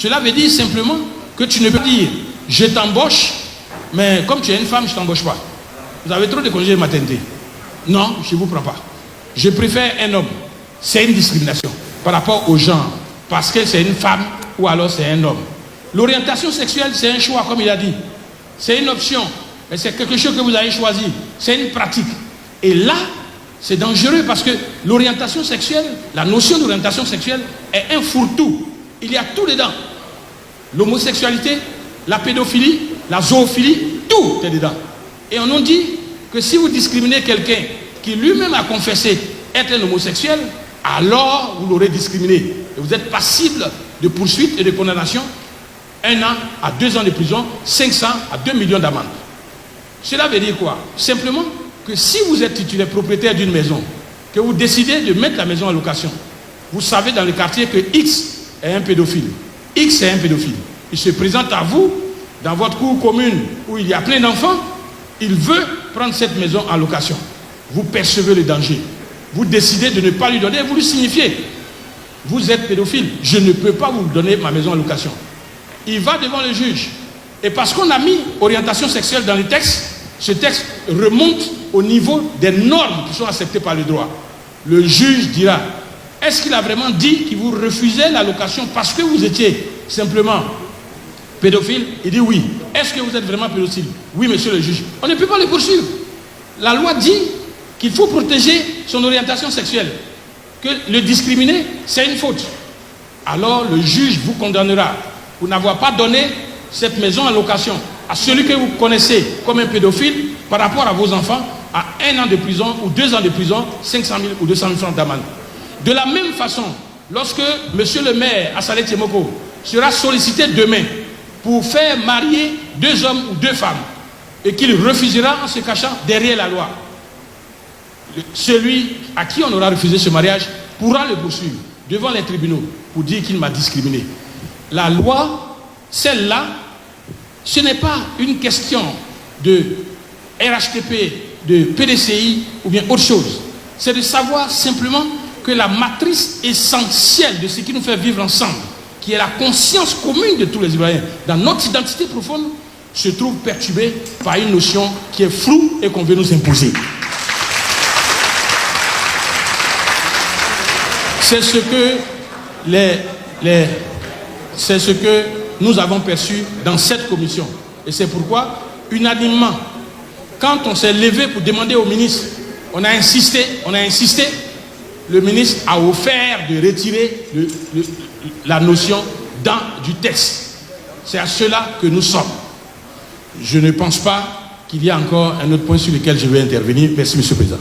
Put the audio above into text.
Cela veut dire simplement que tu ne peux pas dire je t'embauche, mais comme tu es une femme, je ne t'embauche pas. Vous avez trop de congés de maternité. Non, je ne vous prends pas. Je préfère un homme. C'est une discrimination par rapport au genre, parce que c'est une femme ou alors c'est un homme. L'orientation sexuelle, c'est un choix, comme il a dit. C'est une option, mais c'est quelque chose que vous avez choisi. C'est une pratique. Et là, c'est dangereux parce que l'orientation sexuelle, la notion d'orientation sexuelle est un fourre-tout. Il y a tout dedans. L'homosexualité, la pédophilie, la zoophilie, tout est dedans. Et on nous dit que si vous discriminez quelqu'un qui lui-même a confessé être un homosexuel, alors vous l'aurez discriminé. Et vous êtes passible de poursuites et de condamnation, 1 an à 2 ans de prison, 500 à 2 millions d'amende. Cela veut dire quoi? Simplement que si vous êtes titulaire propriétaire d'une maison, que vous décidez de mettre la maison en location, vous savez dans le quartier que X est un pédophile. X est un pédophile. Il se présente à vous, dans votre cour commune où il y a plein d'enfants, il veut prendre cette maison en location. Vous percevez le danger. Vous décidez de ne pas lui donner, vous lui signifiez. Vous êtes pédophile, je ne peux pas vous donner ma maison en location. Il va devant le juge. Et parce qu'on a mis orientation sexuelle dans les textes, ce texte remonte au niveau des normes qui sont acceptées par le droit. Le juge dira, est-ce qu'il a vraiment dit qu'il vous refusait la location parce que vous étiez simplement pédophile? Il dit oui. Est-ce que vous êtes vraiment pédophile? Oui, monsieur le juge. On ne peut pas le poursuivre. La loi dit qu'il faut protéger son orientation sexuelle. Que le discriminer, c'est une faute. Alors le juge vous condamnera pour n'avoir pas donné cette maison en location à celui que vous connaissez comme un pédophile par rapport à vos enfants à 1 an de prison ou 2 ans de prison, 500 000 ou 200 000 francs d'amende. De la même façon, lorsque monsieur le maire Assalé Tiemoko sera sollicité demain pour faire marier 2 hommes ou 2 femmes et qu'il refusera en se cachant derrière la loi, celui à qui on aura refusé ce mariage pourra le poursuivre devant les tribunaux pour dire qu'il m'a discriminé. La loi, celle-là, ce n'est pas une question de RHTP, de PDCI ou bien autre chose. C'est de savoir simplement que la matrice essentielle de ce qui nous fait vivre ensemble, qui est la conscience commune de tous les Ivoiriens, dans notre identité profonde, se trouve perturbée par une notion qui est floue et qu'on veut nous imposer. C'est ce que nous avons perçu dans cette commission. Et c'est pourquoi, unanimement, quand on s'est levé pour demander au ministre, on a insisté, le ministre a offert de retirer la notion du texte. C'est à cela que nous sommes. Je ne pense pas qu'il y a encore un autre point sur lequel je vais intervenir. Merci, Monsieur le Président.